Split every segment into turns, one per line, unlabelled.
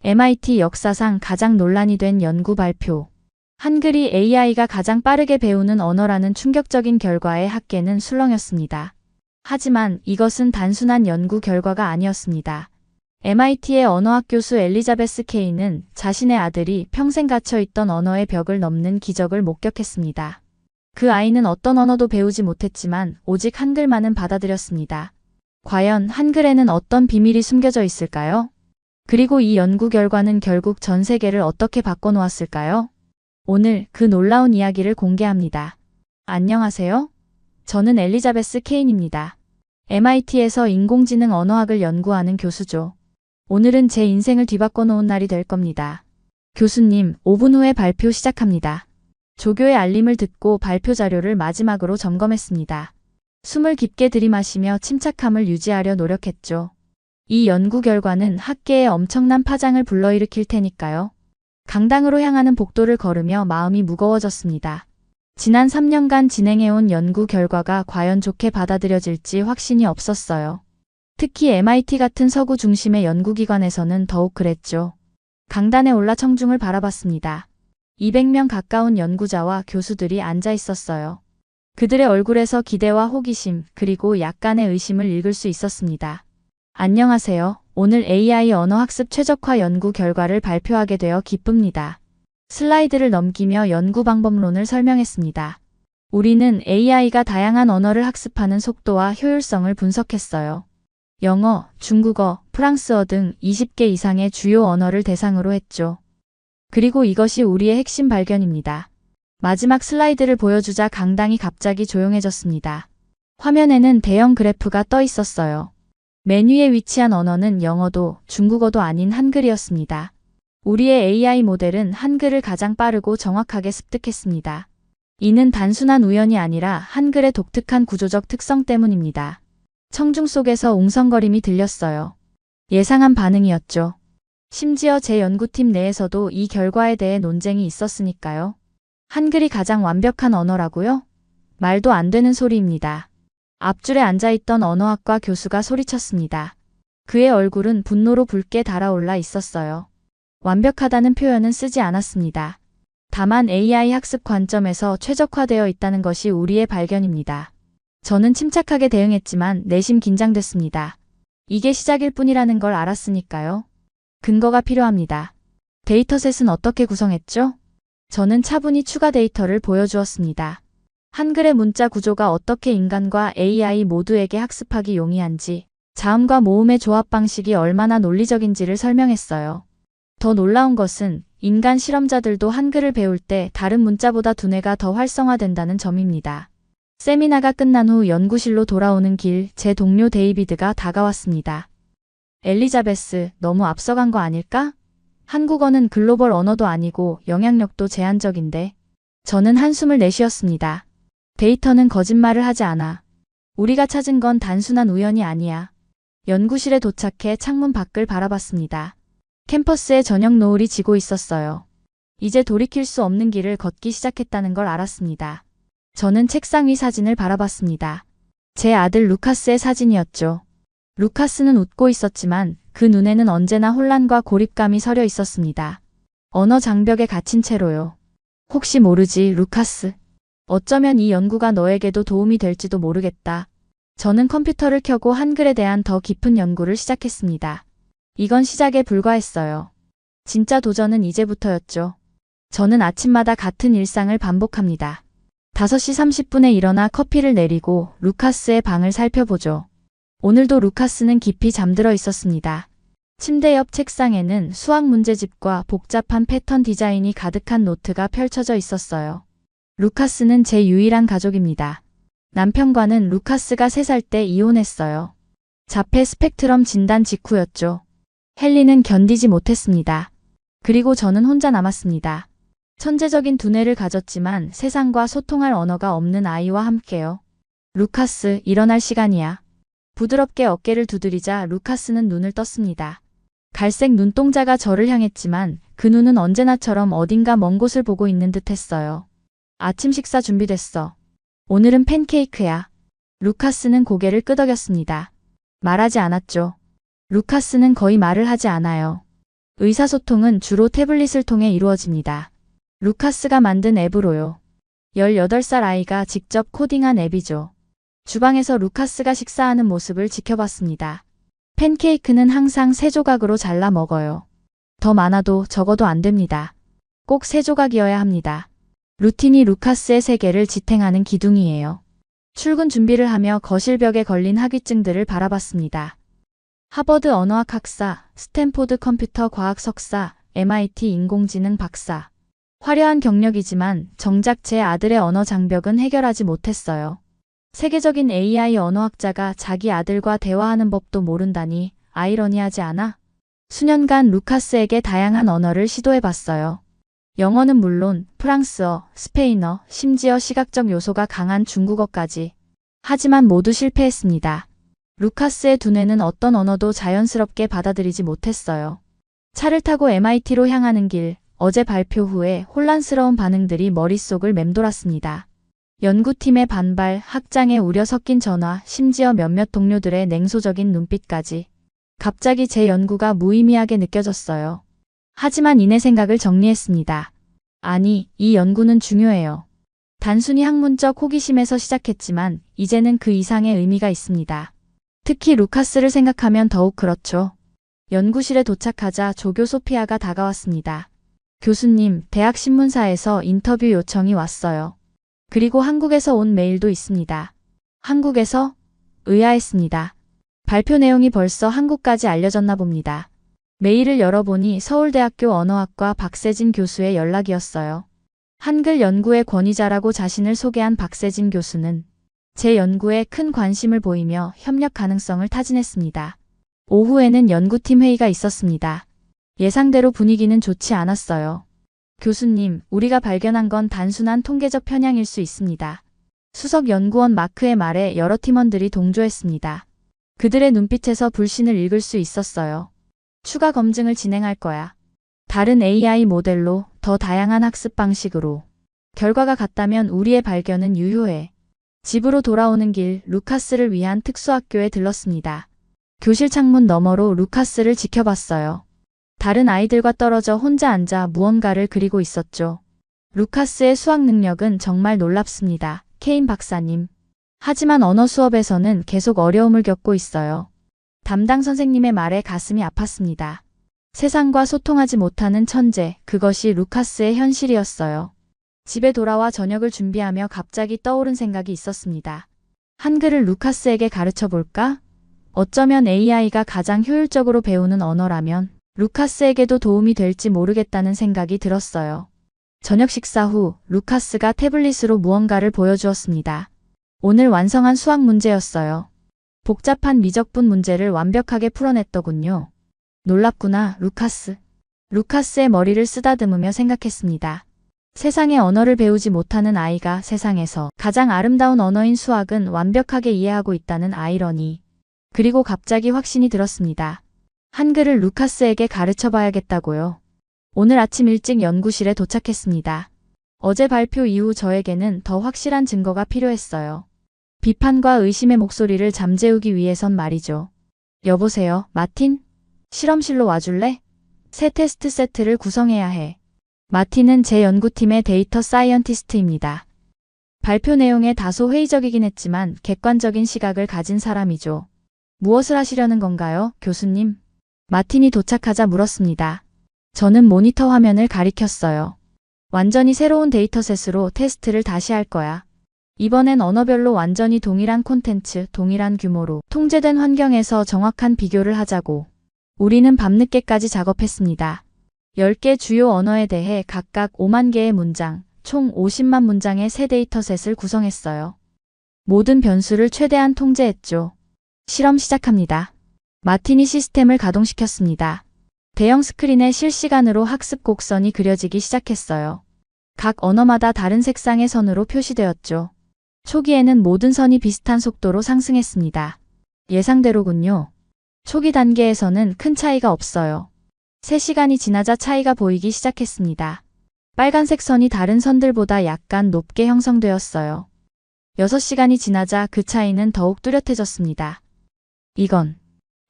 MIT 역사상 가장 논란이 된 연구 발표. 한글이 AI가 가장 빠르게 배우는 언어라는 충격적인 결과에 학계는 술렁였습니다. 하지만 이것은 단순한 연구 결과가 아니었습니다. MIT의 언어학 교수 엘리자베스 케이는 자신의 아들이 평생 갇혀있던 언어의 벽을 넘는 기적을 목격했습니다. 그 아이는 어떤 언어도 배우지 못했지만 오직 한글만은 받아들였습니다. 과연 한글에는 어떤 비밀이 숨겨져 있을까요? 그리고 이 연구 결과는 결국 전 세계를 어떻게 바꿔놓았을까요? 오늘 그 놀라운 이야기를 공개합니다. 안녕하세요. 저는 엘리자베스 케인입니다. MIT에서 인공지능 언어학을 연구하는 교수죠. 오늘은 제 인생을 뒤바꿔 놓은 날이 될 겁니다. 교수님, 5분 후에 발표 시작합니다. 조교의 알림을 듣고 발표 자료를 마지막으로 점검했습니다. 숨을 깊게 들이마시며 침착함을 유지하려 노력했죠. 이 연구 결과는 학계에 엄청난 파장을 불러일으킬 테니까요. 강당으로 향하는 복도를 걸으며 마음이 무거워졌습니다. 지난 3년간 진행해온 연구 결과가 과연 좋게 받아들여질지 확신이 없었어요. 특히 MIT 같은 서구 중심의 연구기관에서는 더욱 그랬죠. 강단에 올라 청중을 바라봤습니다. 200명 가까운 연구자와 교수들이 앉아 있었어요. 그들의 얼굴에서 기대와 호기심, 그리고 약간의 의심을 읽을 수 있었습니다. 안녕하세요. 오늘 AI 언어학습 최적화 연구 결과를 발표하게 되어 기쁩니다. 슬라이드를 넘기며 연구 방법론을 설명했습니다. 우리는 AI가 다양한 언어를 학습하는 속도와 효율성을 분석했어요. 영어, 중국어, 프랑스어 등 20개 이상의 주요 언어를 대상으로 했죠. 그리고 이것이 우리의 핵심 발견입니다. 마지막 슬라이드를 보여주자 강당이 갑자기 조용해졌습니다. 화면에는 대형 그래프가 떠 있었어요. 맨 위에 위치한 언어는 영어도 중국어도 아닌 한글이었습니다. 우리의 AI 모델은 한글을 가장 빠르고 정확하게 습득했습니다. 이는 단순한 우연이 아니라 한글의 독특한 구조적 특성 때문입니다. 청중 속에서 웅성거림이 들렸어요. 예상한 반응이었죠. 심지어 제 연구팀 내에서도 이 결과에 대해 논쟁이 있었으니까요. 한글이 가장 완벽한 언어라고요? 말도 안 되는 소리입니다. 앞줄에 앉아있던 언어학과 교수가 소리쳤습니다. 그의 얼굴은 분노로 붉게 달아올라 있었어요. 완벽하다는 표현은 쓰지 않았습니다. 다만 AI 학습 관점에서 최적화되어 있다는 것이 우리의 발견입니다. 저는 침착하게 대응했지만 내심 긴장됐습니다. 이게 시작일 뿐이라는 걸 알았으니까요. 근거가 필요합니다. 데이터셋은 어떻게 구성했죠? 저는 차분히 추가 데이터를 보여주었습니다. 한글의 문자 구조가 어떻게 인간과 AI 모두에게 학습하기 용이한지, 자음과 모음의 조합 방식이 얼마나 논리적인지를 설명했어요. 더 놀라운 것은 인간 실험자들도 한글을 배울 때 다른 문자보다 두뇌가 더 활성화된다는 점입니다. 세미나가 끝난 후 연구실로 돌아오는 길, 제 동료 데이비드가 다가왔습니다. 엘리자베스, 너무 앞서간 거 아닐까? 한국어는 글로벌 언어도 아니고 영향력도 제한적인데. 저는 한숨을 내쉬었습니다. 데이터는 거짓말을 하지 않아. 우리가 찾은 건 단순한 우연이 아니야. 연구실에 도착해 창문 밖을 바라봤습니다. 캠퍼스에 저녁 노을이 지고 있었어요. 이제 돌이킬 수 없는 길을 걷기 시작했다는 걸 알았습니다. 저는 책상 위 사진을 바라봤습니다. 제 아들 루카스의 사진이었죠. 루카스는 웃고 있었지만 그 눈에는 언제나 혼란과 고립감이 서려 있었습니다. 언어 장벽에 갇힌 채로요. 혹시 모르지, 루카스. 어쩌면 이 연구가 너에게도 도움이 될지도 모르겠다. 저는 컴퓨터를 켜고 한글에 대한 더 깊은 연구를 시작했습니다. 이건 시작에 불과했어요. 진짜 도전은 이제부터였죠. 저는 아침마다 같은 일상을 반복합니다. 5시 30분에 일어나 커피를 내리고 루카스의 방을 살펴보죠. 오늘도 루카스는 깊이 잠들어 있었습니다. 침대 옆 책상에는 수학 문제집과 복잡한 패턴 디자인이 가득한 노트가 펼쳐져 있었어요. 루카스는 제 유일한 가족입니다. 남편과는 루카스가 3살 때 이혼했어요. 자폐 스펙트럼 진단 직후였죠. 헨리는 견디지 못했습니다. 그리고 저는 혼자 남았습니다. 천재적인 두뇌를 가졌지만 세상과 소통할 언어가 없는 아이와 함께요. 루카스, 일어날 시간이야. 부드럽게 어깨를 두드리자 루카스는 눈을 떴습니다. 갈색 눈동자가 저를 향했지만 그 눈은 언제나처럼 어딘가 먼 곳을 보고 있는 듯 했어요. 아침 식사 준비됐어. 오늘은 팬케이크야. 루카스는 고개를 끄덕였습니다. 말하지 않았죠. 루카스는 거의 말을 하지 않아요. 의사소통은 주로 태블릿을 통해 이루어집니다. 루카스가 만든 앱으로요. 18살 아이가 직접 코딩한 앱이죠. 주방에서 루카스가 식사하는 모습을 지켜봤습니다. 팬케이크는 항상 3조각으로 잘라 먹어요. 더 많아도 적어도 안 됩니다. 꼭 3조각이어야 합니다. 루틴이 루카스의 세계를 지탱하는 기둥이에요. 출근 준비를 하며 거실 벽에 걸린 학위증들을 바라봤습니다. 하버드 언어학 학사, 스탠포드 컴퓨터 과학 석사, MIT 인공지능 박사. 화려한 경력이지만 정작 제 아들의 언어 장벽은 해결하지 못했어요. 세계적인 AI 언어학자가 자기 아들과 대화하는 법도 모른다니 아이러니하지 않아? 수년간 루카스에게 다양한 언어를 시도해봤어요. 영어는 물론 프랑스어, 스페인어, 심지어 시각적 요소가 강한 중국어까지. 하지만 모두 실패했습니다. 루카스의 두뇌는 어떤 언어도 자연스럽게 받아들이지 못했어요. 차를 타고 MIT로 향하는 길, 어제 발표 후에 혼란스러운 반응들이 머릿속을 맴돌았습니다. 연구팀의 반발, 학장의 우려 섞인 전화, 심지어 몇몇 동료들의 냉소적인 눈빛까지. 갑자기 제 연구가 무의미하게 느껴졌어요. 하지만 이내 생각을 정리했습니다. 아니, 이 연구는 중요해요. 단순히 학문적 호기심에서 시작했지만 이제는 그 이상의 의미가 있습니다. 특히 루카스를 생각하면 더욱 그렇죠. 연구실에 도착하자 조교 소피아가 다가왔습니다. 교수님, 대학 신문사에서 인터뷰 요청이 왔어요. 그리고 한국에서 온 메일도 있습니다. 한국에서? 의아했습니다. 발표 내용이 벌써 한국까지 알려졌나 봅니다. 메일을 열어보니 서울대학교 언어학과 박세진 교수의 연락이었어요. 한글 연구의 권위자라고 자신을 소개한 박세진 교수는 제 연구에 큰 관심을 보이며 협력 가능성을 타진했습니다. 오후에는 연구팀 회의가 있었습니다. 예상대로 분위기는 좋지 않았어요. 교수님, 우리가 발견한 건 단순한 통계적 편향일 수 있습니다. 수석 연구원 마크의 말에 여러 팀원들이 동조했습니다. 그들의 눈빛에서 불신을 읽을 수 있었어요. 추가 검증을 진행할 거야. 다른 AI 모델로, 더 다양한 학습 방식으로. 결과가 같다면 우리의 발견은 유효해. 집으로 돌아오는 길, 루카스를 위한 특수학교에 들렀습니다. 교실 창문 너머로 루카스를 지켜봤어요. 다른 아이들과 떨어져 혼자 앉아 무언가를 그리고 있었죠. 루카스의 수학 능력은 정말 놀랍습니다. 케인 박사님. 하지만 언어 수업에서는 계속 어려움을 겪고 있어요. 담당 선생님의 말에 가슴이 아팠습니다. 세상과 소통하지 못하는 천재, 그것이 루카스의 현실이었어요. 집에 돌아와 저녁을 준비하며 갑자기 떠오른 생각이 있었습니다. 한글을 루카스에게 가르쳐 볼까? 어쩌면 AI가 가장 효율적으로 배우는 언어라면 루카스에게도 도움이 될지 모르겠다는 생각이 들었어요. 저녁 식사 후 루카스가 태블릿으로 무언가를 보여주었습니다. 오늘 완성한 수학 문제였어요. 복잡한 미적분 문제를 완벽하게 풀어냈더군요. 놀랍구나, 루카스. 루카스의 머리를 쓰다듬으며 생각했습니다. 세상의 언어를 배우지 못하는 아이가 세상에서 가장 아름다운 언어인 수학은 완벽하게 이해하고 있다는 아이러니. 그리고 갑자기 확신이 들었습니다. 한글을 루카스에게 가르쳐 봐야겠다고요. 오늘 아침 일찍 연구실에 도착했습니다. 어제 발표 이후 저에게는 더 확실한 증거가 필요했어요. 비판과 의심의 목소리를 잠재우기 위해선 말이죠. 여보세요, 마틴? 실험실로 와줄래? 새 테스트 세트를 구성해야 해. 마틴은 제 연구팀의 데이터 사이언티스트입니다. 발표 내용에 다소 회의적이긴 했지만 객관적인 시각을 가진 사람이죠. 무엇을 하시려는 건가요, 교수님? 마틴이 도착하자 물었습니다. 저는 모니터 화면을 가리켰어요. 완전히 새로운 데이터셋으로 테스트를 다시 할 거야. 이번엔 언어별로 완전히 동일한 콘텐츠, 동일한 규모로 통제된 환경에서 정확한 비교를 하자고. 우리는 밤늦게까지 작업했습니다. 10개 주요 언어에 대해 각각 5만 개의 문장, 총 50만 문장의 새 데이터셋을 구성했어요. 모든 변수를 최대한 통제했죠. 실험 시작합니다. 마틴이 시스템을 가동시켰습니다. 대형 스크린에 실시간으로 학습 곡선이 그려지기 시작했어요. 각 언어마다 다른 색상의 선으로 표시되었죠. 초기에는 모든 선이 비슷한 속도로 상승했습니다. 예상대로군요. 초기 단계에서는 큰 차이가 없어요. 3시간이 지나자 차이가 보이기 시작했습니다. 빨간색 선이 다른 선들보다 약간 높게 형성되었어요. 6시간이 지나자 그 차이는 더욱 뚜렷해졌습니다. 이건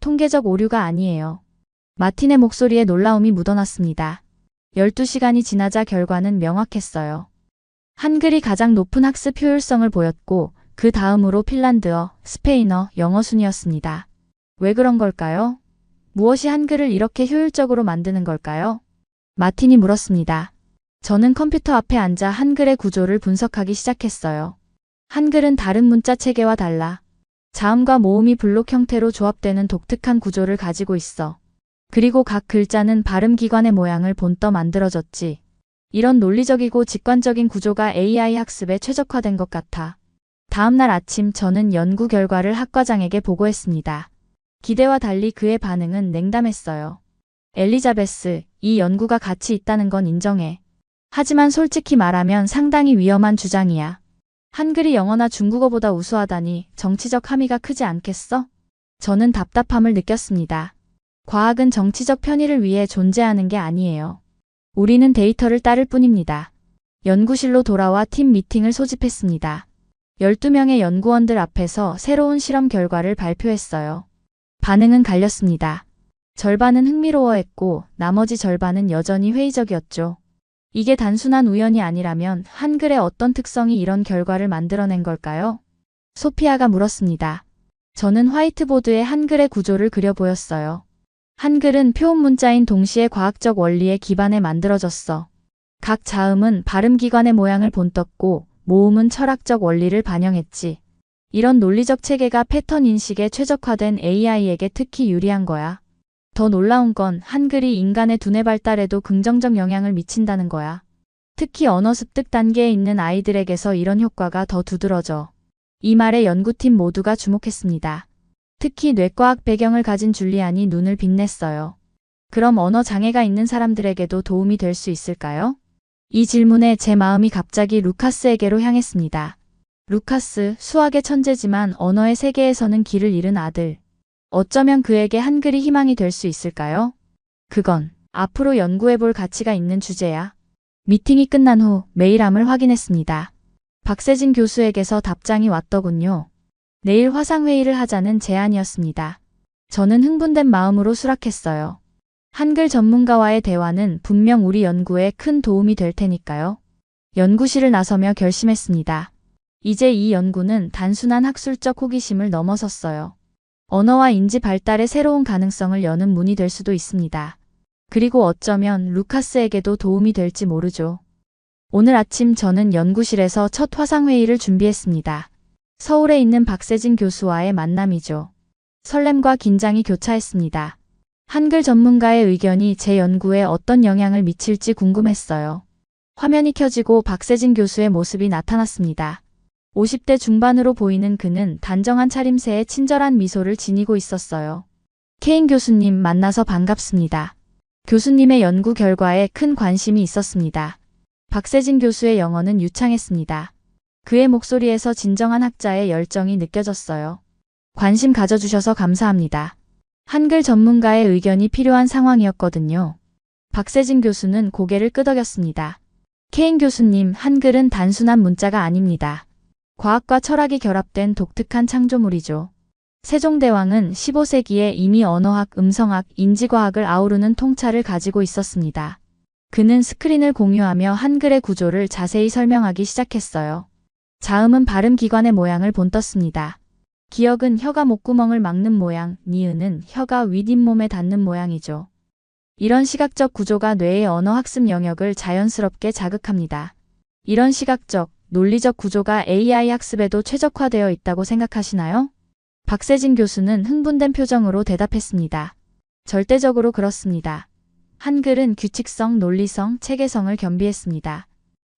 통계적 오류가 아니에요. 마틴의 목소리에 놀라움이 묻어났습니다. 12시간이 지나자 결과는 명확했어요. 한글이 가장 높은 학습 효율성을 보였고 그 다음으로 핀란드어, 스페인어, 영어 순이었습니다. 왜 그런 걸까요? 무엇이 한글을 이렇게 효율적으로 만드는 걸까요? 마틴이 물었습니다. 저는 컴퓨터 앞에 앉아 한글의 구조를 분석하기 시작했어요. 한글은 다른 문자 체계와 달라 자음과 모음이 블록 형태로 조합되는 독특한 구조를 가지고 있어. 그리고 각 글자는 발음 기관의 모양을 본떠 만들어졌지. 이런 논리적이고 직관적인 구조가 AI 학습에 최적화된 것 같아. 다음날 아침 저는 연구 결과를 학과장에게 보고했습니다. 기대와 달리 그의 반응은 냉담했어요. 엘리자베스, 이 연구가 가치 있다는 건 인정해. 하지만 솔직히 말하면 상당히 위험한 주장이야. 한글이 영어나 중국어보다 우수하다니 정치적 함의가 크지 않겠어? 저는 답답함을 느꼈습니다. 과학은 정치적 편의를 위해 존재하는 게 아니에요. 우리는 데이터를 따를 뿐입니다. 연구실로 돌아와 팀 미팅을 소집했습니다. 12명의 연구원들 앞에서 새로운 실험 결과를 발표했어요. 반응은 갈렸습니다. 절반은 흥미로워했고 나머지 절반은 여전히 회의적이었죠. 이게 단순한 우연이 아니라면 한글의 어떤 특성이 이런 결과를 만들어낸 걸까요? 소피아가 물었습니다. 저는 화이트보드에 한글의 구조를 그려 보였어요. 한글은 표음 문자인 동시에 과학적 원리에 기반해 만들어졌어. 각 자음은 발음 기관의 모양을 본떴고 모음은 철학적 원리를 반영했지. 이런 논리적 체계가 패턴 인식에 최적화된 AI에게 특히 유리한 거야. 더 놀라운 건 한글이 인간의 두뇌 발달에도 긍정적 영향을 미친다는 거야. 특히 언어 습득 단계에 있는 아이들에게서 이런 효과가 더 두드러져. 이 말에 연구팀 모두가 주목했습니다. 특히 뇌과학 배경을 가진 줄리안이 눈을 빛냈어요. 그럼 언어 장애가 있는 사람들에게도 도움이 될 수 있을까요? 이 질문에 제 마음이 갑자기 루카스에게로 향했습니다. 루카스, 수학의 천재지만 언어의 세계에서는 길을 잃은 아들. 어쩌면 그에게 한글이 희망이 될 수 있을까요? 그건 앞으로 연구해볼 가치가 있는 주제야. 미팅이 끝난 후 메일함을 확인했습니다. 박세진 교수에게서 답장이 왔더군요. 내일 화상회의를 하자는 제안이었습니다. 저는 흥분된 마음으로 수락했어요. 한글 전문가와의 대화는 분명 우리 연구에 큰 도움이 될 테니까요. 연구실을 나서며 결심했습니다. 이제 이 연구는 단순한 학술적 호기심을 넘어섰어요. 언어와 인지 발달의 새로운 가능성을 여는 문이 될 수도 있습니다. 그리고 어쩌면 루카스에게도 도움이 될지 모르죠. 오늘 아침 저는 연구실에서 첫 화상회의를 준비했습니다. 서울에 있는 박세진 교수와의 만남이죠. 설렘과 긴장이 교차했습니다. 한글 전문가의 의견이 제 연구에 어떤 영향을 미칠지 궁금했어요. 화면이 켜지고 박세진 교수의 모습이 나타났습니다. 50대 중반으로 보이는 그는 단정한 차림새에 친절한 미소를 지니고 있었어요. 케인 교수님 만나서 반갑습니다. 교수님의 연구 결과에 큰 관심이 있었습니다. 박세진 교수의 영어는 유창했습니다. 그의 목소리에서 진정한 학자의 열정이 느껴졌어요. 관심 가져주셔서 감사합니다. 한글 전문가의 의견이 필요한 상황이었거든요. 박세진 교수는 고개를 끄덕였습니다. 케인 교수님, 한글은 단순한 문자가 아닙니다. 과학과 철학이 결합된 독특한 창조물이죠. 세종대왕은 15세기에 이미 언어학, 음성학, 인지과학을 아우르는 통찰을 가지고 있었습니다. 그는 스크린을 공유하며 한글의 구조를 자세히 설명하기 시작했어요. 자음은 발음 기관의 모양을 본떴습니다. 기역은 혀가 목구멍을 막는 모양, 니은은 혀가 윗잇몸에 닿는 모양이죠. 이런 시각적 구조가 뇌의 언어 학습 영역을 자연스럽게 자극합니다. 이런 시각적, 논리적 구조가 AI 학습에도 최적화되어 있다고 생각하시나요? 박세진 교수는 흥분된 표정으로 대답했습니다. 절대적으로 그렇습니다. 한글은 규칙성, 논리성, 체계성을 겸비했습니다.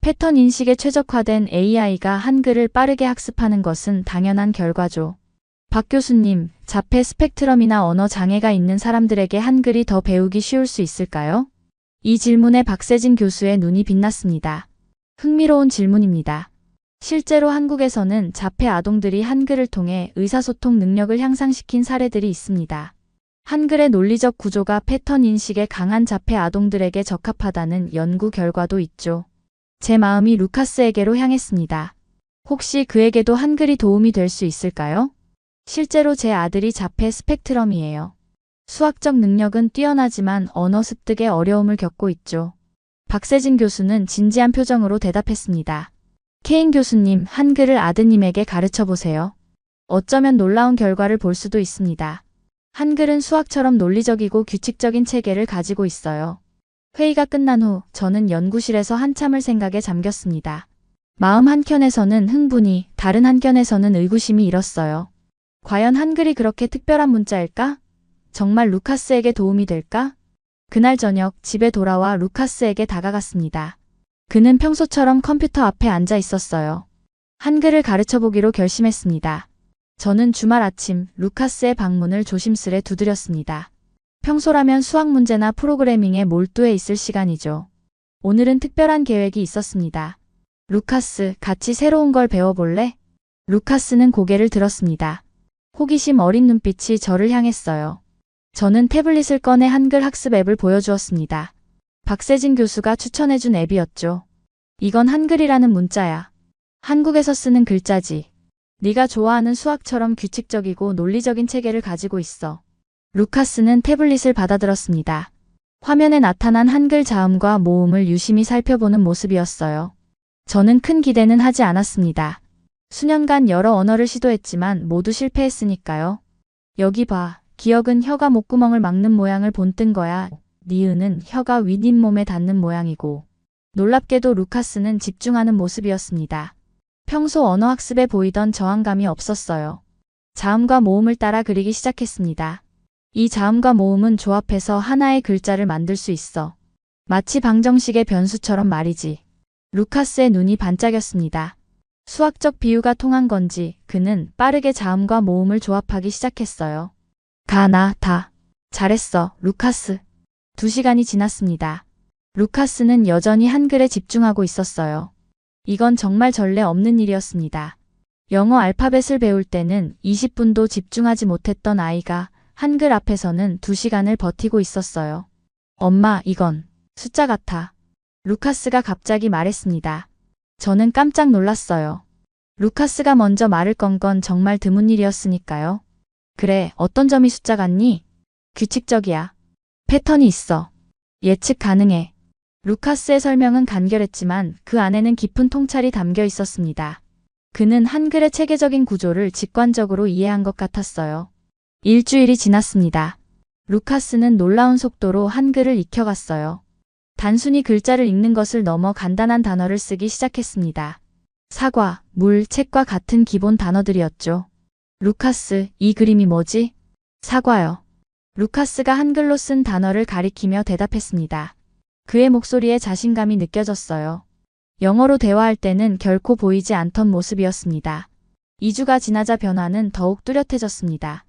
패턴 인식에 최적화된 AI가 한글을 빠르게 학습하는 것은 당연한 결과죠. 박 교수님, 자폐 스펙트럼이나 언어 장애가 있는 사람들에게 한글이 더 배우기 쉬울 수 있을까요? 이 질문에 박세진 교수의 눈이 빛났습니다. 흥미로운 질문입니다. 실제로 한국에서는 자폐 아동들이 한글을 통해 의사소통 능력을 향상시킨 사례들이 있습니다. 한글의 논리적 구조가 패턴 인식에 강한 자폐 아동들에게 적합하다는 연구 결과도 있죠. 제 마음이 루카스에게로 향했습니다. 혹시 그에게도 한글이 도움이 될 수 있을까요? 실제로 제 아들이 자폐 스펙트럼이에요. 수학적 능력은 뛰어나지만 언어 습득에 어려움을 겪고 있죠. 박세진 교수는 진지한 표정으로 대답했습니다. 케인 교수님, 한글을 아드님에게 가르쳐 보세요. 어쩌면 놀라운 결과를 볼 수도 있습니다. 한글은 수학처럼 논리적이고 규칙적인 체계를 가지고 있어요. 회의가 끝난 후 저는 연구실에서 한참을 생각에 잠겼습니다. 마음 한켠에서는 흥분이, 다른 한켠에서는 의구심이 일었어요. 과연 한글이 그렇게 특별한 문자일까? 정말 루카스에게 도움이 될까? 그날 저녁 집에 돌아와 루카스에게 다가갔습니다. 그는 평소처럼 컴퓨터 앞에 앉아 있었어요. 한글을 가르쳐 보기로 결심했습니다. 저는 주말 아침 루카스의 방문을 조심스레 두드렸습니다. 평소라면 수학 문제나 프로그래밍에 몰두해 있을 시간이죠. 오늘은 특별한 계획이 있었습니다. 루카스, 같이 새로운 걸 배워볼래? 루카스는 고개를 들었습니다. 호기심 어린 눈빛이 저를 향했어요. 저는 태블릿을 꺼내 한글 학습 앱을 보여주었습니다. 박세진 교수가 추천해준 앱이었죠. 이건 한글이라는 문자야. 한국에서 쓰는 글자지. 네가 좋아하는 수학처럼 규칙적이고 논리적인 체계를 가지고 있어. 루카스는 태블릿을 받아들었습니다. 화면에 나타난 한글 자음과 모음을 유심히 살펴보는 모습이었어요. 저는 큰 기대는 하지 않았습니다. 수년간 여러 언어를 시도했지만 모두 실패했으니까요. 여기 봐. 기억은 혀가 목구멍을 막는 모양을 본뜬 거야. 니은은 혀가 윗잇몸에 닿는 모양이고. 놀랍게도 루카스는 집중하는 모습이었습니다. 평소 언어학습에 보이던 저항감이 없었어요. 자음과 모음을 따라 그리기 시작했습니다. 이 자음과 모음은 조합해서 하나의 글자를 만들 수 있어. 마치 방정식의 변수처럼 말이지. 루카스의 눈이 반짝였습니다. 수학적 비유가 통한 건지 그는 빠르게 자음과 모음을 조합하기 시작했어요. 가, 나, 다. 잘했어, 루카스. 2시간이 지났습니다. 루카스는 여전히 한글에 집중하고 있었어요. 이건 정말 전례 없는 일이었습니다. 영어 알파벳을 배울 때는 20분도 집중하지 못했던 아이가 한글 앞에서는 2시간을 버티고 있었어요. 엄마, 이건 숫자 같아. 루카스가 갑자기 말했습니다. 저는 깜짝 놀랐어요. 루카스가 먼저 말을 건 건 정말 드문 일이었으니까요. 그래, 어떤 점이 숫자 같니? 규칙적이야. 패턴이 있어. 예측 가능해. 루카스의 설명은 간결했지만 그 안에는 깊은 통찰이 담겨 있었습니다. 그는 한글의 체계적인 구조를 직관적으로 이해한 것 같았어요. 일주일이 지났습니다. 루카스는 놀라운 속도로 한글을 익혀갔어요. 단순히 글자를 읽는 것을 넘어 간단한 단어를 쓰기 시작했습니다. 사과, 물, 책과 같은 기본 단어들이었죠. 루카스, 이 그림이 뭐지? 사과요. 루카스가 한글로 쓴 단어를 가리키며 대답했습니다. 그의 목소리에 자신감이 느껴졌어요. 영어로 대화할 때는 결코 보이지 않던 모습이었습니다. 2주가 지나자 변화는 더욱 뚜렷해졌습니다.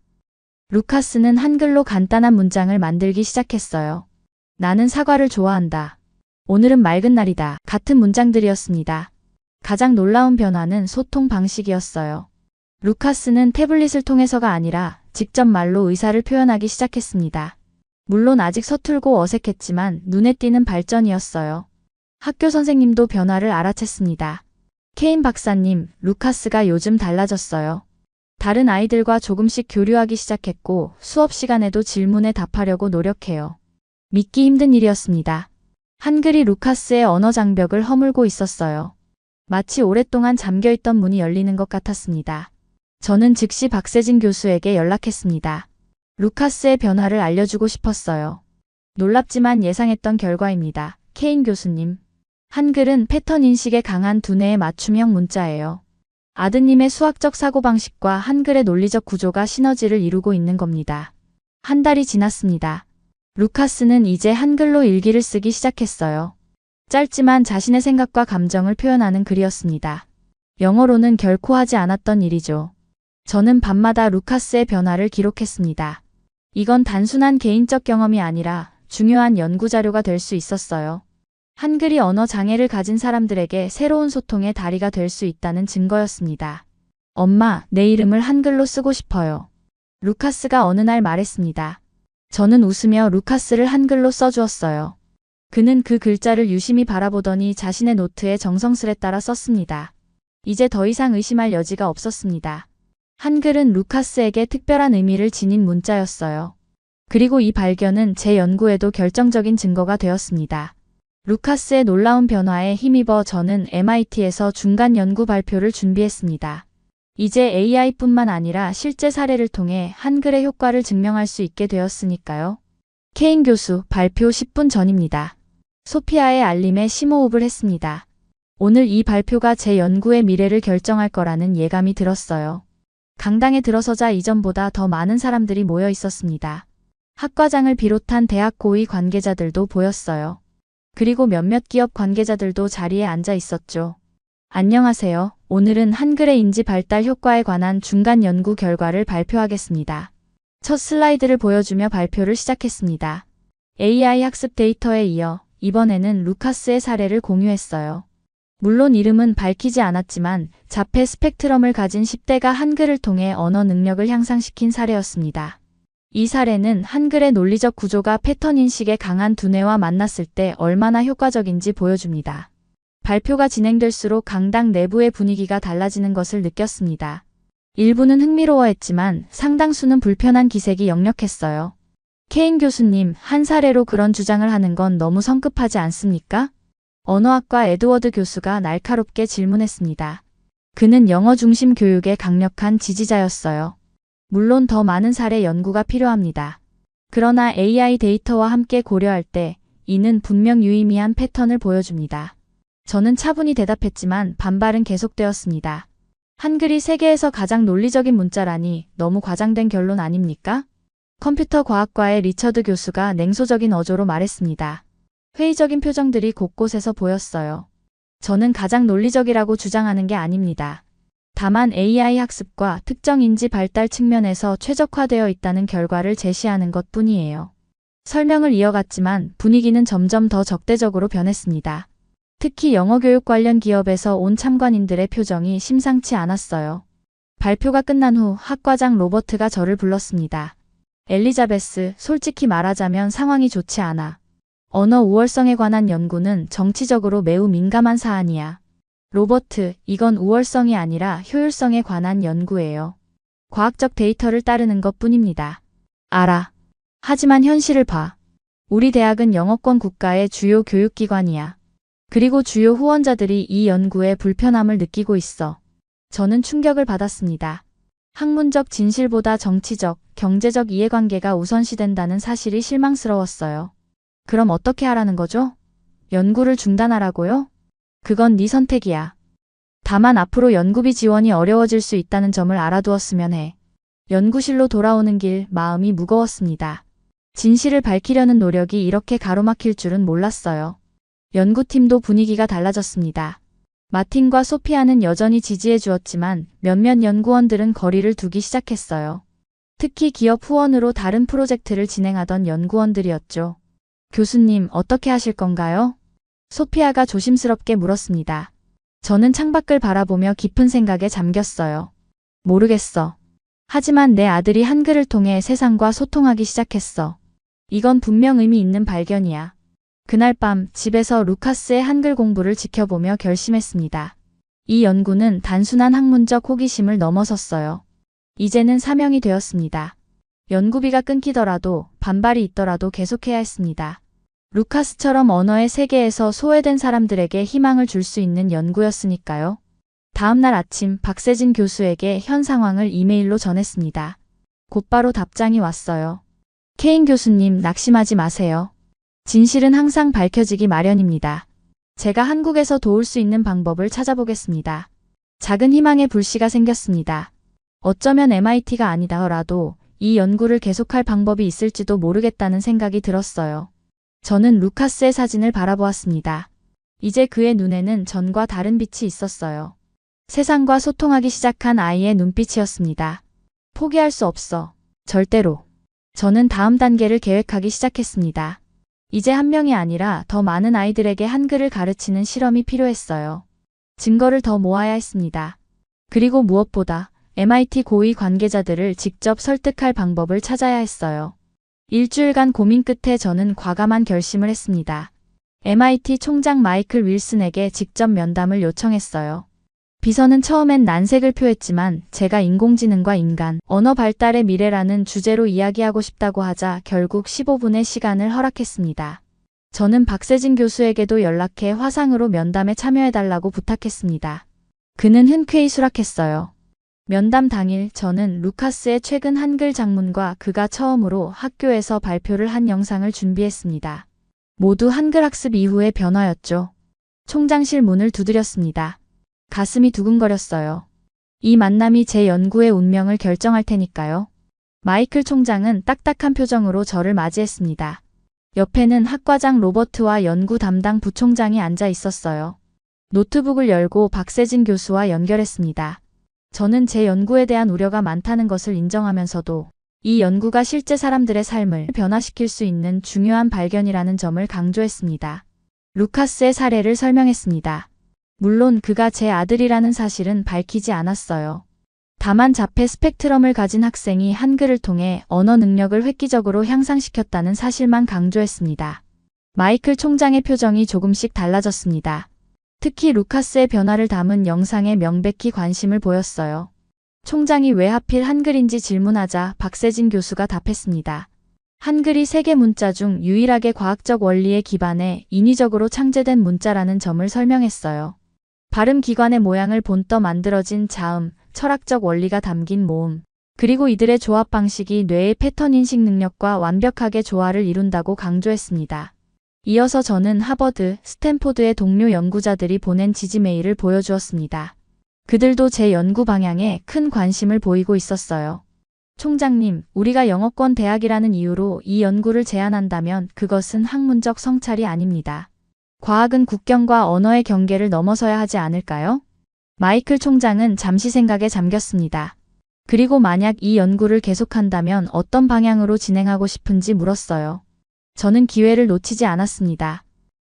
루카스는 한글로 간단한 문장을 만들기 시작했어요. 나는 사과를 좋아한다. 오늘은 맑은 날이다. 같은 문장들이었습니다. 가장 놀라운 변화는 소통 방식이었어요. 루카스는 태블릿을 통해서가 아니라 직접 말로 의사를 표현하기 시작했습니다. 물론 아직 서툴고 어색했지만 눈에 띄는 발전이었어요. 학교 선생님도 변화를 알아챘습니다. 케인 박사님, 루카스가 요즘 달라졌어요. 다른 아이들과 조금씩 교류하기 시작했고 수업 시간에도 질문에 답하려고 노력해요. 믿기 힘든 일이었습니다. 한글이 루카스의 언어 장벽을 허물고 있었어요. 마치 오랫동안 잠겨있던 문이 열리는 것 같았습니다. 저는 즉시 박세진 교수에게 연락했습니다. 루카스의 변화를 알려주고 싶었어요. 놀랍지만 예상했던 결과입니다. 케인 교수님. 한글은 패턴 인식에 강한 두뇌의 맞춤형 문자예요. 아드님의 수학적 사고방식과 한글의 논리적 구조가 시너지를 이루고 있는 겁니다. 한 달이 지났습니다. 루카스는 이제 한글로 일기를 쓰기 시작했어요. 짧지만 자신의 생각과 감정을 표현하는 글이었습니다. 영어로는 결코 하지 않았던 일이죠. 저는 밤마다 루카스의 변화를 기록했습니다. 이건 단순한 개인적 경험이 아니라 중요한 연구 자료가 될 수 있었어요. 한글이 언어 장애를 가진 사람들에게 새로운 소통의 다리가 될 수 있다는 증거였습니다. 엄마, 내 이름을 한글로 쓰고 싶어요. 루카스가 어느 날 말했습니다. 저는 웃으며 루카스를 한글로 써주었어요. 그는 그 글자를 유심히 바라보더니 자신의 노트에 정성스레 따라 썼습니다. 이제 더 이상 의심할 여지가 없었습니다. 한글은 루카스에게 특별한 의미를 지닌 문자였어요. 그리고 이 발견은 제 연구에도 결정적인 증거가 되었습니다. 루카스의 놀라운 변화에 힘입어 저는 MIT에서 중간 연구 발표를 준비했습니다. 이제 AI뿐만 아니라 실제 사례를 통해 한글의 효과를 증명할 수 있게 되었으니까요. 케인 교수 발표 10분 전입니다. 소피아의 알림에 심호흡을 했습니다. 오늘 이 발표가 제 연구의 미래를 결정할 거라는 예감이 들었어요. 강당에 들어서자 이전보다 더 많은 사람들이 모여 있었습니다. 학과장을 비롯한 대학 고위 관계자들도 보였어요. 그리고 몇몇 기업 관계자들도 자리에 앉아 있었죠. 안녕하세요. 오늘은 한글의 인지 발달 효과에 관한 중간 연구 결과를 발표하겠습니다. 첫 슬라이드를 보여주며 발표를 시작했습니다. AI 학습 데이터에 이어 이번에는 루카스의 사례를 공유했어요. 물론 이름은 밝히지 않았지만 자폐 스펙트럼을 가진 10대가 한글을 통해 언어 능력을 향상시킨 사례였습니다. 이 사례는 한글의 논리적 구조가 패턴 인식의 강한 두뇌와 만났을 때 얼마나 효과적인지 보여줍니다. 발표가 진행될수록 강당 내부의 분위기가 달라지는 것을 느꼈습니다. 일부는 흥미로워했지만 상당수는 불편한 기색이 역력했어요. 케인 교수님, 한 사례로 그런 주장을 하는 건 너무 성급하지 않습니까? 언어학과 에드워드 교수가 날카롭게 질문했습니다. 그는 영어 중심 교육의 강력한 지지자였어요. 물론 더 많은 사례 연구가 필요합니다. 그러나 AI 데이터와 함께 고려할 때 이는 분명 유의미한 패턴을 보여줍니다. 저는 차분히 대답했지만 반발은 계속되었습니다. 한글이 세계에서 가장 논리적인 문자라니 너무 과장된 결론 아닙니까? 컴퓨터 과학과의 리처드 교수가 냉소적인 어조로 말했습니다. 회의적인 표정들이 곳곳에서 보였어요. 저는 가장 논리적이라고 주장하는 게 아닙니다. 다만 AI 학습과 특정 인지 발달 측면에서 최적화되어 있다는 결과를 제시하는 것뿐이에요. 설명을 이어갔지만 분위기는 점점 더 적대적으로 변했습니다. 특히 영어 교육 관련 기업에서 온 참관인들의 표정이 심상치 않았어요. 발표가 끝난 후 학과장 로버트가 저를 불렀습니다. 엘리자베스, 솔직히 말하자면 상황이 좋지 않아. 언어 우월성에 관한 연구는 정치적으로 매우 민감한 사안이야. 로버트, 이건 우월성이 아니라 효율성에 관한 연구예요. 과학적 데이터를 따르는 것뿐입니다. 알아. 하지만 현실을 봐. 우리 대학은 영어권 국가의 주요 교육기관이야. 그리고 주요 후원자들이 이 연구에 불편함을 느끼고 있어. 저는 충격을 받았습니다. 학문적 진실보다 정치적, 경제적 이해관계가 우선시된다는 사실이 실망스러웠어요. 그럼 어떻게 하라는 거죠? 연구를 중단하라고요? 그건 네 선택이야. 다만 앞으로 연구비 지원이 어려워질 수 있다는 점을 알아두었으면 해. 연구실로 돌아오는 길 마음이 무거웠습니다. 진실을 밝히려는 노력이 이렇게 가로막힐 줄은 몰랐어요. 연구팀도 분위기가 달라졌습니다. 마틴과 소피아는 여전히 지지해 주었지만 몇몇 연구원들은 거리를 두기 시작했어요. 특히 기업 후원으로 다른 프로젝트를 진행하던 연구원들이었죠. 교수님, 어떻게 하실 건가요? 소피아가 조심스럽게 물었습니다. 저는 창밖을 바라보며 깊은 생각에 잠겼어요. 모르겠어. 하지만 내 아들이 한글을 통해 세상과 소통하기 시작했어. 이건 분명 의미 있는 발견이야. 그날 밤 집에서 루카스의 한글 공부를 지켜보며 결심했습니다. 이 연구는 단순한 학문적 호기심을 넘어섰어요. 이제는 사명이 되었습니다. 연구비가 끊기더라도 반발이 있더라도 계속해야 했습니다. 루카스처럼 언어의 세계에서 소외된 사람들에게 희망을 줄 수 있는 연구였으니까요. 다음 날 아침 박세진 교수에게 현 상황을 이메일로 전했습니다. 곧바로 답장이 왔어요. 케인 교수님, 낙심하지 마세요. 진실은 항상 밝혀지기 마련입니다. 제가 한국에서 도울 수 있는 방법을 찾아보겠습니다. 작은 희망의 불씨가 생겼습니다. 어쩌면 MIT가 아니더라도 이 연구를 계속할 방법이 있을지도 모르겠다는 생각이 들었어요. 저는 루카스의 사진을 바라보았습니다. 이제 그의 눈에는 전과 다른 빛이 있었어요. 세상과 소통하기 시작한 아이의 눈빛이었습니다. 포기할 수 없어. 절대로. 저는 다음 단계를 계획하기 시작했습니다. 이제 한 명이 아니라 더 많은 아이들에게 한글을 가르치는 실험이 필요했어요. 증거를 더 모아야 했습니다. 그리고 무엇보다 MIT 고위 관계자들을 직접 설득할 방법을 찾아야 했어요. 일주일간 고민 끝에 저는 과감한 결심을 했습니다. MIT 총장 마이클 윌슨에게 직접 면담을 요청했어요. 비서는 처음엔 난색을 표했지만 제가 인공지능과 인간, 언어 발달의 미래라는 주제로 이야기하고 싶다고 하자 결국 15분의 시간을 허락했습니다. 저는 박세진 교수에게도 연락해 화상으로 면담에 참여해달라고 부탁했습니다. 그는 흔쾌히 수락했어요. 면담 당일 저는 루카스의 최근 한글 작문과 그가 처음으로 학교에서 발표를 한 영상을 준비했습니다. 모두 한글 학습 이후의 변화였죠. 총장실 문을 두드렸습니다. 가슴이 두근거렸어요. 이 만남이 제 연구의 운명을 결정할 테니까요. 마이클 총장은 딱딱한 표정으로 저를 맞이했습니다. 옆에는 학과장 로버트와 연구 담당 부총장이 앉아 있었어요. 노트북을 열고 박세진 교수와 연결했습니다. 저는 제 연구에 대한 우려가 많다는 것을 인정하면서도 이 연구가 실제 사람들의 삶을 변화시킬 수 있는 중요한 발견이라는 점을 강조했습니다. 루카스의 사례를 설명했습니다. 물론 그가 제 아들이라는 사실은 밝히지 않았어요. 다만 자폐 스펙트럼을 가진 학생이 한글을 통해 언어 능력을 획기적으로 향상시켰다는 사실만 강조했습니다. 마이클 총장의 표정이 조금씩 달라졌습니다. 특히 루카스의 변화를 담은 영상에 명백히 관심을 보였어요. 총장이 왜 하필 한글인지 질문하자 박세진 교수가 답했습니다. 한글이 세계 문자 중 유일하게 과학적 원리에 기반해 인위적으로 창제된 문자라는 점을 설명했어요. 발음 기관의 모양을 본떠 만들어진 자음, 철학적 원리가 담긴 모음, 그리고 이들의 조합 방식이 뇌의 패턴 인식 능력과 완벽하게 조화를 이룬다고 강조했습니다. 이어서 저는 하버드, 스탠포드의 동료 연구자들이 보낸 지지 메일을 보여주었습니다. 그들도 제 연구 방향에 큰 관심을 보이고 있었어요. 총장님, 우리가 영어권 대학이라는 이유로 이 연구를 제안한다면 그것은 학문적 성찰이 아닙니다. 과학은 국경과 언어의 경계를 넘어서야 하지 않을까요? 마이클 총장은 잠시 생각에 잠겼습니다. 그리고 만약 이 연구를 계속한다면 어떤 방향으로 진행하고 싶은지 물었어요. 저는 기회를 놓치지 않았습니다.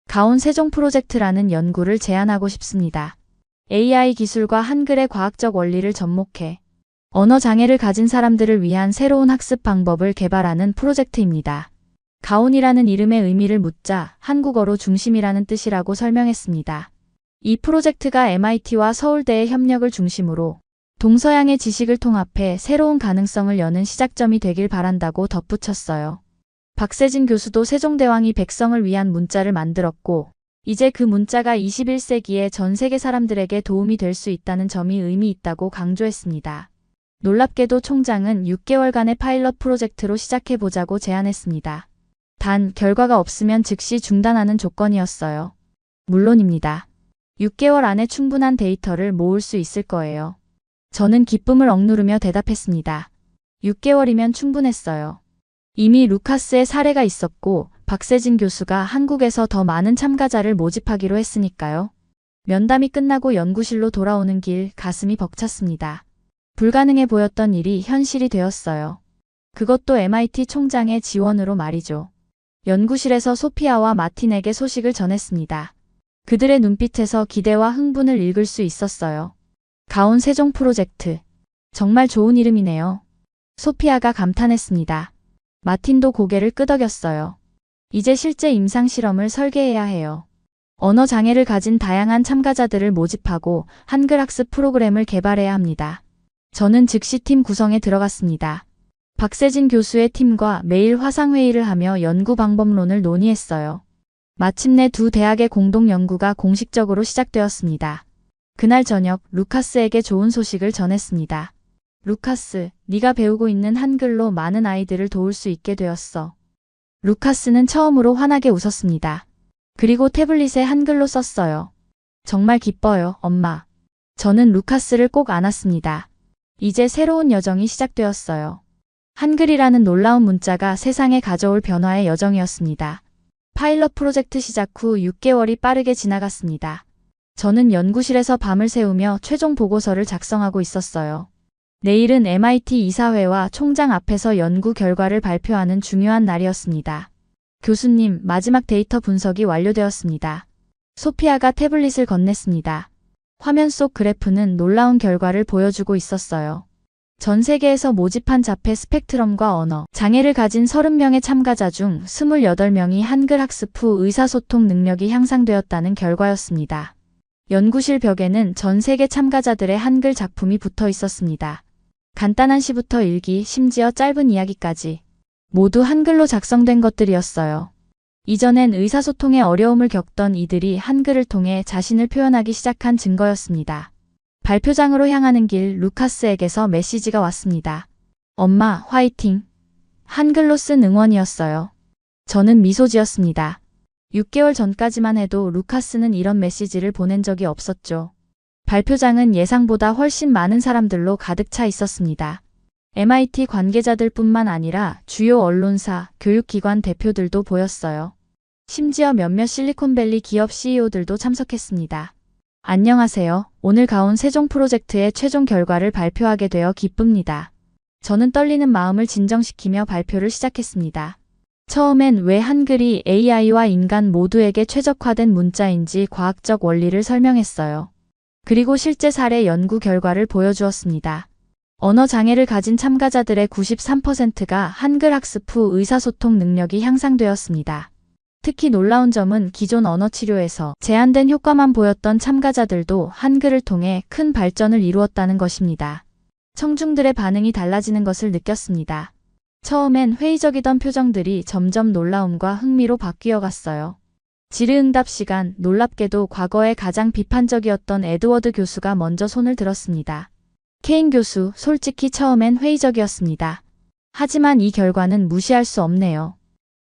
가온 세종 프로젝트라는 연구를 제안하고 싶습니다. AI 기술과 한글의 과학적 원리를 접목해 언어 장애를 가진 사람들을 위한 새로운 학습 방법을 개발하는 프로젝트입니다. 가온이라는 이름의 의미를 묻자 한국어로 중심이라는 뜻이라고 설명했습니다. 이 프로젝트가 MIT와 서울대의 협력을 중심으로 동서양의 지식을 통합해 새로운 가능성을 여는 시작점이 되길 바란다고 덧붙였어요. 박세진 교수도 세종대왕이 백성을 위한 문자를 만들었고 이제 그 문자가 21세기에 전 세계 사람들에게 도움이 될 수 있다는 점이 의미 있다고 강조했습니다. 놀랍게도 총장은 6개월간의 파일럿 프로젝트로 시작해보자고 제안했습니다. 단 결과가 없으면 즉시 중단하는 조건이었어요. 물론입니다. 6개월 안에 충분한 데이터를 모을 수 있을 거예요. 저는 기쁨을 억누르며 대답했습니다. 6개월이면 충분했어요. 이미 루카스의 사례가 있었고 박세진 교수가 한국에서 더 많은 참가자를 모집하기로 했으니까요. 면담이 끝나고 연구실로 돌아오는 길 가슴이 벅찼습니다. 불가능해 보였던 일이 현실이 되었어요. 그것도 MIT 총장의 지원으로 말이죠. 연구실에서 소피아와 마틴에게 소식을 전했습니다. 그들의 눈빛에서 기대와 흥분을 읽을 수 있었어요. 가온 세종 프로젝트. 정말 좋은 이름이네요. 소피아가 감탄했습니다. 마틴도 고개를 끄덕였어요. 이제 실제 임상 실험을 설계해야 해요. 언어 장애를 가진 다양한 참가자들을 모집하고 한글 학습 프로그램을 개발해야 합니다. 저는 즉시 팀 구성에 들어갔습니다. 박세진 교수의 팀과 매일 화상회의를 하며 연구 방법론을 논의했어요. 마침내 두 대학의 공동 연구가 공식적으로 시작되었습니다. 그날 저녁 루카스에게 좋은 소식을 전했습니다. 루카스, 네가 배우고 있는 한글로 많은 아이들을 도울 수 있게 되었어. 루카스는 처음으로 환하게 웃었습니다. 그리고 태블릿에 한글로 썼어요. 정말 기뻐요, 엄마. 저는 루카스를 꼭 안았습니다. 이제 새로운 여정이 시작되었어요. 한글이라는 놀라운 문자가 세상에 가져올 변화의 여정이었습니다. 파일럿 프로젝트 시작 후 6개월이 빠르게 지나갔습니다. 저는 연구실에서 밤을 새우며 최종 보고서를 작성하고 있었어요. 내일은 MIT 이사회와 총장 앞에서 연구 결과를 발표하는 중요한 날이었습니다. 교수님, 마지막 데이터 분석이 완료되었습니다. 소피아가 태블릿을 건넸습니다. 화면 속 그래프는 놀라운 결과를 보여주고 있었어요. 전 세계에서 모집한 자폐 스펙트럼과 언어 장애를 가진 30명의 참가자 중 28명이 한글 학습 후 의사소통 능력이 향상되었다는 결과였습니다. 연구실 벽에는 전 세계 참가자들의 한글 작품이 붙어 있었습니다. 간단한 시부터 일기, 심지어 짧은 이야기까지 모두 한글로 작성된 것들이었어요. 이전엔 의사소통에 어려움을 겪던 이들이 한글을 통해 자신을 표현하기 시작한 증거였습니다. 발표장으로 향하는 길, 루카스에게서 메시지가 왔습니다. 엄마, 화이팅! 한글로 쓴 응원이었어요. 저는 미소 지었습니다. 6개월 전까지만 해도 루카스는 이런 메시지를 보낸 적이 없었죠. 발표장은 예상보다 훨씬 많은 사람들로 가득 차 있었습니다. MIT 관계자들뿐만 아니라 주요 언론사, 교육기관 대표들도 보였어요. 심지어 몇몇 실리콘밸리 기업 CEO들도 참석했습니다. 안녕하세요. 오늘 가온 세종 프로젝트의 최종 결과를 발표하게 되어 기쁩니다. 저는 떨리는 마음을 진정시키며 발표를 시작했습니다. 처음엔 왜 한글이 AI와 인간 모두에게 최적화된 문자인지 과학적 원리를 설명했어요. 그리고 실제 사례 연구 결과를 보여주었습니다. 언어 장애를 가진 참가자들의 93%가 한글 학습 후 의사소통 능력이 향상되었습니다. 특히 놀라운 점은 기존 언어 치료에서 제한된 효과만 보였던 참가자들도 한글을 통해 큰 발전을 이루었다는 것입니다. 청중들의 반응이 달라지는 것을 느꼈습니다. 처음엔 회의적이던 표정들이 점점 놀라움과 흥미로 바뀌어 갔어요. 질의응답 시간, 놀랍게도 과거에 가장 비판적이었던 에드워드 교수가 먼저 손을 들었습니다. 케인 교수, 솔직히 처음엔 회의적이었습니다. 하지만 이 결과는 무시할 수 없네요.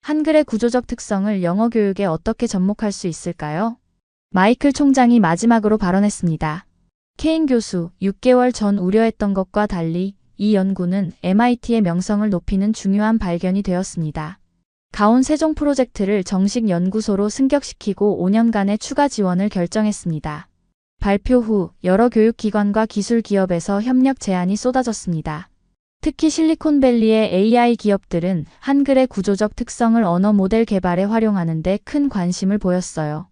한글의 구조적 특성을 영어 교육에 어떻게 접목할 수 있을까요? 마이클 총장이 마지막으로 발언했습니다. 케인 교수, 6개월 전 우려했던 것과 달리 이 연구는 MIT의 명성을 높이는 중요한 발견이 되었습니다. 가온 세종 프로젝트를 정식 연구소로 승격시키고 5년간의 추가 지원을 결정했습니다. 발표 후 여러 교육기관과 기술 기업에서 협력 제안이 쏟아졌습니다. 특히 실리콘밸리의 AI 기업들은 한글의 구조적 특성을 언어 모델 개발에 활용하는 데 큰 관심을 보였어요.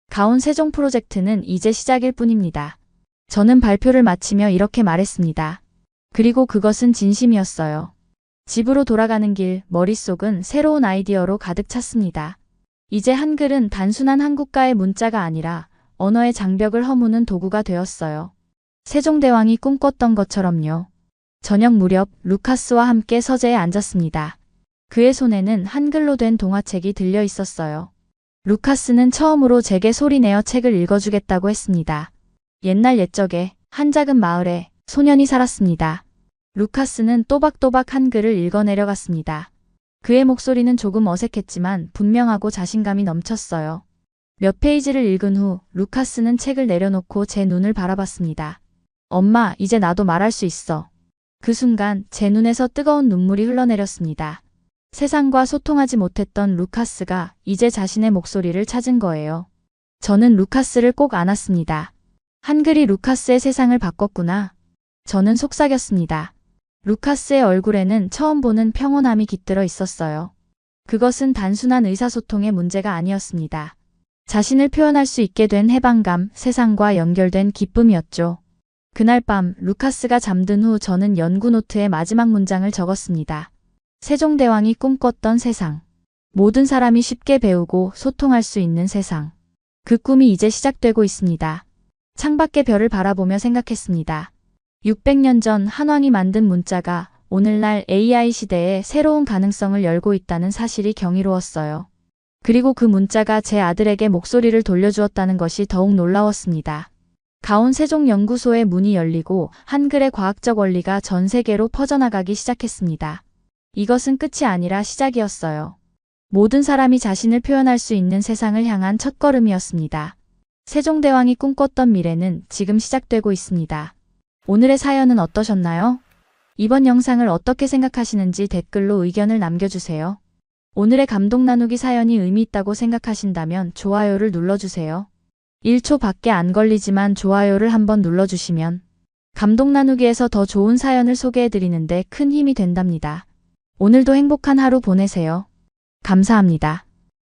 가온 세종 프로젝트는 이제 시작일 뿐입니다. 저는 발표를 마치며 이렇게 말했습니다. 그리고 그것은 진심이었어요. 집으로 돌아가는 길, 머릿속은 새로운 아이디어로 가득 찼습니다. 이제 한글은 단순한 한국가의 문자가 아니라 언어의 장벽을 허무는 도구가 되었어요. 세종대왕이 꿈꿨던 것처럼요. 저녁 무렵 루카스와 함께 서재에 앉았습니다. 그의 손에는 한글로 된 동화책이 들려 있었어요. 루카스는 처음으로 제게 소리내어 책을 읽어주겠다고 했습니다. 옛날 옛적에 한 작은 마을에 소년이 살았습니다. 루카스는 또박또박 한글을 읽어내려갔습니다. 그의 목소리는 조금 어색했지만 분명하고 자신감이 넘쳤어요. 몇 페이지를 읽은 후 루카스는 책을 내려놓고 제 눈을 바라봤습니다. 엄마, 이제 나도 말할 수 있어. 그 순간 제 눈에서 뜨거운 눈물이 흘러내렸습니다. 세상과 소통하지 못했던 루카스가 이제 자신의 목소리를 찾은 거예요. 저는 루카스를 꼭 안았습니다. 한글이 루카스의 세상을 바꿨구나. 저는 속삭였습니다. 루카스의 얼굴에는 처음 보는 평온함이 깃들어 있었어요. 그것은 단순한 의사소통의 문제가 아니었습니다. 자신을 표현할 수 있게 된 해방감, 세상과 연결된 기쁨이었죠. 그날 밤 루카스가 잠든 후 저는 연구 노트에 마지막 문장을 적었습니다. 세종대왕이 꿈꿨던 세상. 모든 사람이 쉽게 배우고 소통할 수 있는 세상. 그 꿈이 이제 시작되고 있습니다. 창밖의 별을 바라보며 생각했습니다. 600년 전 한왕이 만든 문자가 오늘날 AI 시대에 새로운 가능성을 열고 있다는 사실이 경이로웠어요. 그리고 그 문자가 제 아들에게 목소리를 돌려주었다는 것이 더욱 놀라웠습니다. 가온 세종연구소의 문이 열리고 한글의 과학적 원리가 전 세계로 퍼져나가기 시작했습니다. 이것은 끝이 아니라 시작이었어요. 모든 사람이 자신을 표현할 수 있는 세상을 향한 첫걸음이었습니다. 세종대왕이 꿈꿨던 미래는 지금 시작되고 있습니다. 오늘의 사연은 어떠셨나요? 이번 영상을 어떻게 생각하시는지 댓글로 의견을 남겨주세요. 오늘의 감동 나누기 사연이 의미 있다고 생각하신다면 좋아요를 눌러주세요. 1초 밖에 안 걸리지만 좋아요를 한번 눌러주시면 감동 나누기에서 더 좋은 사연을 소개해드리는데 큰 힘이 된답니다. 오늘도 행복한 하루 보내세요. 감사합니다.